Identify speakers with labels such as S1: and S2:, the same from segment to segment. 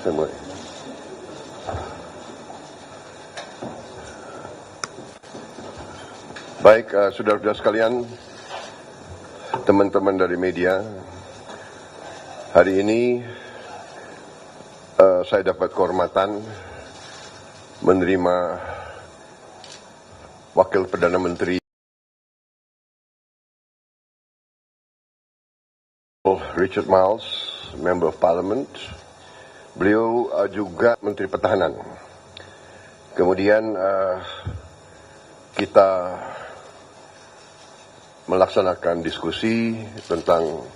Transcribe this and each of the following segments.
S1: Saya mulai. Baik, saudara-saudara sekalian, teman-teman dari media, hari ini saya dapat kehormatan menerima Wakil Perdana Menteri Richard Marles, Member of Parliament. Beliau juga Menteri Pertahanan. Kemudian kita melaksanakan diskusi tentang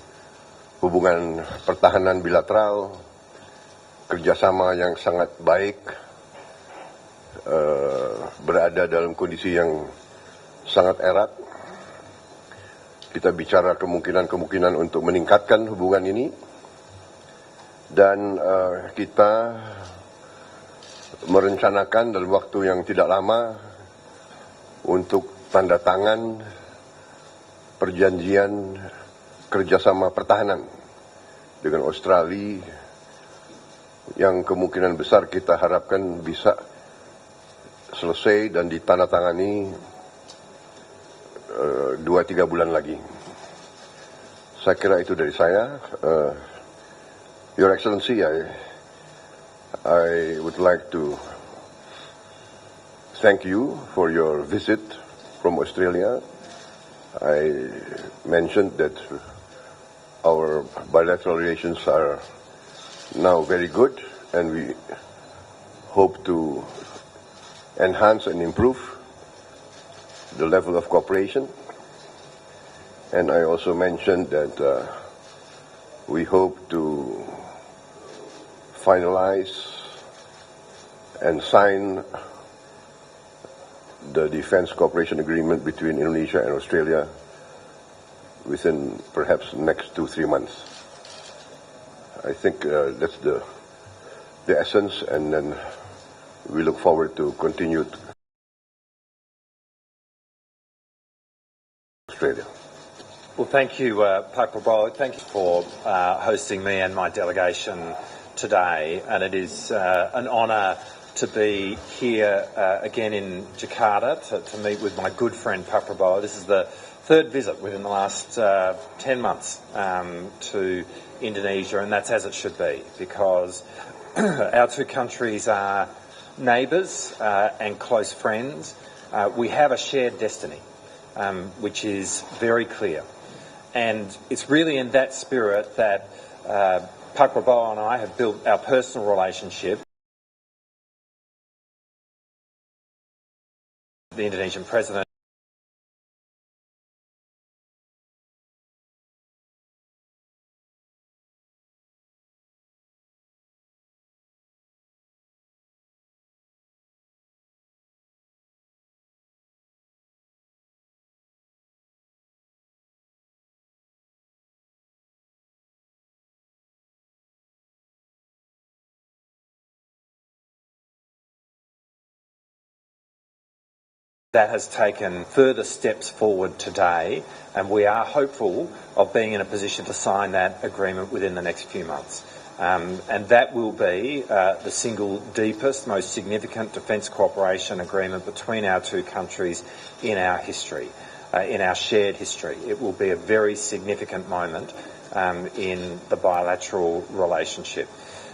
S1: hubungan pertahanan bilateral, kerjasama yang sangat baik, berada dalam kondisi yang sangat erat. Kita bicara kemungkinan-kemungkinan untuk meningkatkan hubungan ini, dan kita merencanakan dalam waktu yang tidak lama untuk tanda tangan perjanjian kerjasama pertahanan dengan Australia yang kemungkinan besar kita harapkan bisa selesai dan ditandatangani 2-3 bulan lagi. Saya kira itu dari saya. Your Excellency, I would like to thank you for your visit from Australia. I mentioned that our bilateral relations are now very good, and we hope to enhance and improve the level of cooperation. And I also mentioned that we hope to finalize and sign the defense cooperation agreement between Indonesia and Australia within perhaps next 2-3 months. I think that's the essence, and then we look forward to continued Australia.
S2: Well, thank you, Pak Prabowo. Thank you for hosting me and my delegation today, and it is an honour to be here again in Jakarta to meet with my good friend Pak Prabowo. This is the third visit within the last 10 months to Indonesia, and that's as it should be, because our two countries are neighbours and close friends. We have a shared destiny, which is very clear, and it's really in that spirit that Pak Prabowo and I have built our personal relationship. The Indonesian President that has taken further steps forward today, and we are hopeful of being in a position to sign that agreement within the next few months. And that will be the single deepest, most significant defence cooperation agreement between our two countries in our history, in our shared history. It will be a very significant moment in the bilateral relationship.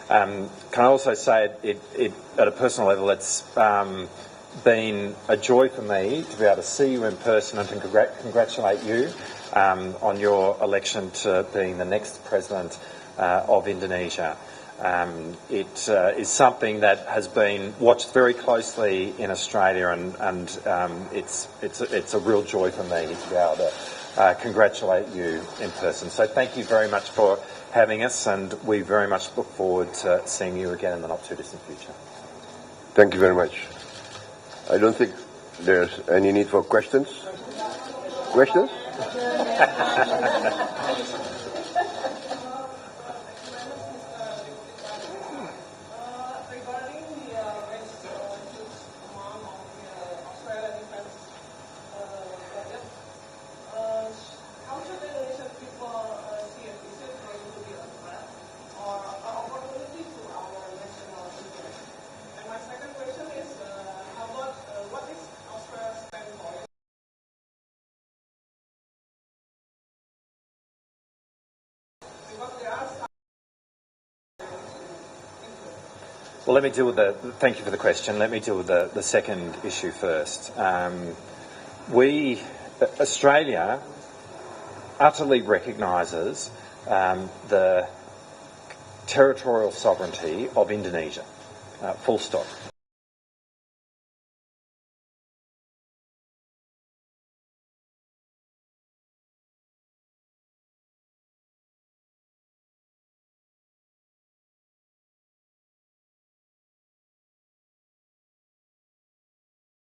S2: Can I also say, at a personal level, it's been a joy for me to be able to see you in person and to congratulate you on your election to being the next president of Indonesia. It is something that has been watched very closely in Australia, and it's a real joy for me to be able to congratulate you in person. So thank you very much for having us, and we very much look forward to seeing you again in the not too distant future.
S1: Thank you very much. I don't think there's any need for questions. Questions?
S2: Well, let me deal with thank you for the question. Let me deal with the second issue first. Australia utterly recognises the territorial sovereignty of Indonesia, full stop.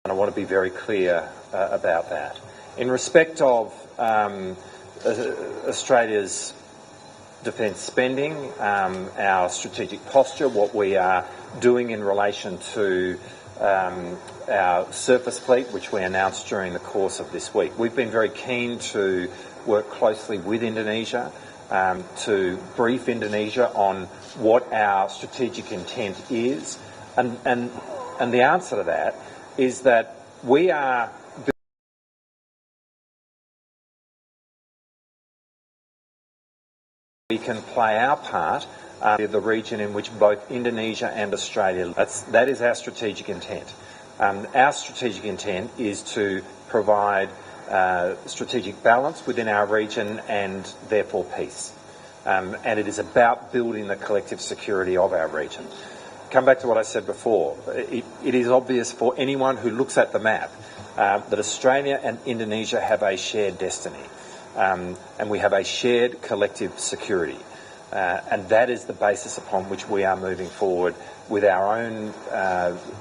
S2: And I want to be very clear about that. In respect of Australia's defence spending, our strategic posture, what we are doing in relation to our surface fleet, which we announced during the course of this week. We've been very keen to work closely with Indonesia to brief Indonesia on what our strategic intent is. And the answer to that is that we can play our part in the region in which both Indonesia and Australia. That is our strategic intent. Our strategic intent is to provide strategic balance within our region and therefore peace. And it is about building the collective security of our region. Come back to what I said before. It is obvious for anyone who looks at the map that Australia and Indonesia have a shared destiny. And we have a shared collective security. And that is the basis upon which we are moving forward with our own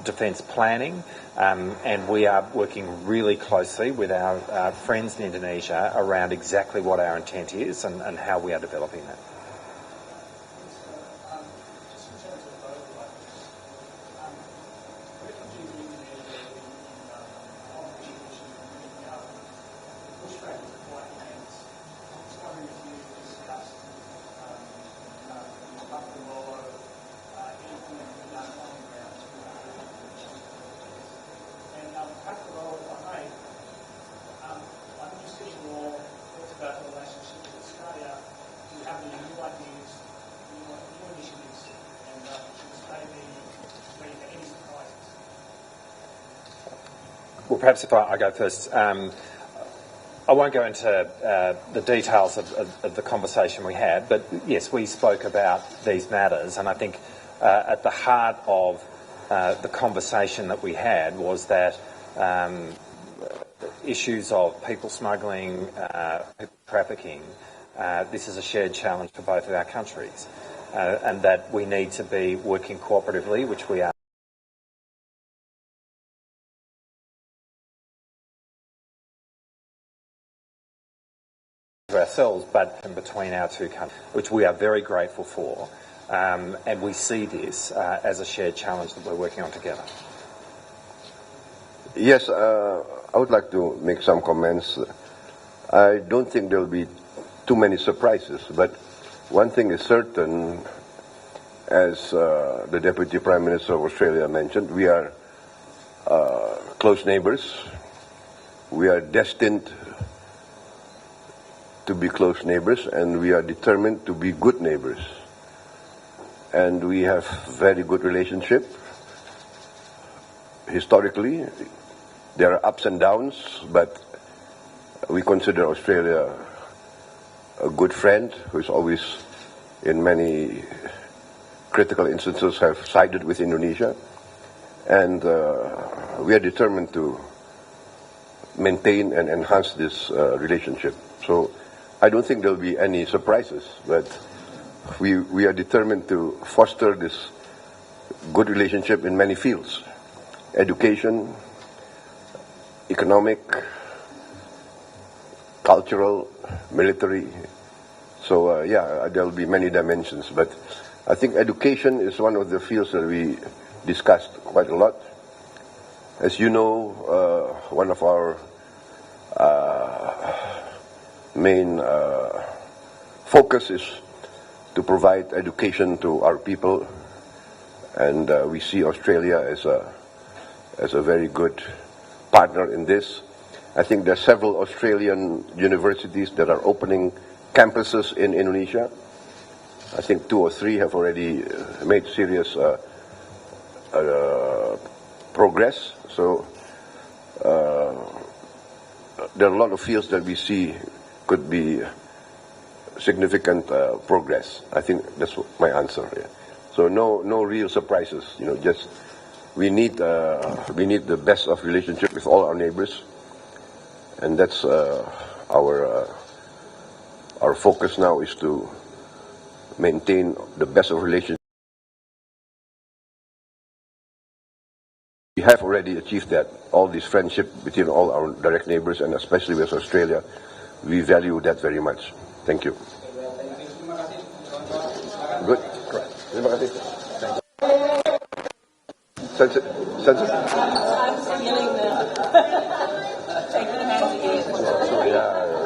S2: defence planning. And we are working really closely with our friends in Indonesia around exactly what our intent is and how we are developing that. Well, perhaps if I go first. I won't go into the details of the conversation we had, but yes, we spoke about these matters, and I think at the heart of the conversation that we had was that issues of people smuggling, people trafficking, this is a shared challenge for both of our countries, and that we need to be working cooperatively, which we are. Ourselves, but in between our two countries, which we are very grateful for, and we see this as a shared challenge that we're working on together.
S1: Yes, I would like to make some comments. I don't think there will be too many surprises, but one thing is certain, as the Deputy Prime Minister of Australia mentioned, we are close neighbours. We are destined to be close neighbours, and we are determined to be good neighbours. And we have very good relationship. Historically, there are ups and downs, but we consider Australia a good friend who is always, in many critical instances, have sided with Indonesia. And we are determined to maintain and enhance this relationship. So I don't think there will be any surprises, but we are determined to foster this good relationship in many fields: education, economic, cultural, military. So yeah, there will be many dimensions, but I think education is one of the fields that we discussed quite a lot. As you know, one of our main focus is to provide education to our people, and we see Australia as a very good partner in this. I think there are several Australian universities that are opening campuses in Indonesia. I think 2 or 3 have already made serious progress. So there are a lot of fields that we see could be significant progress. I think that's my answer. Yeah. So no real surprises. Just we need the best of relationship with all our neighbors, and that's our focus now is to maintain the best of relationship. We have already achieved that. All this friendship between all our direct neighbors, and especially with Australia, we value that very much. Thank you. Good. Terima kasih. Census.
S3: I'm feeling the taking the hands again.
S1: Yeah.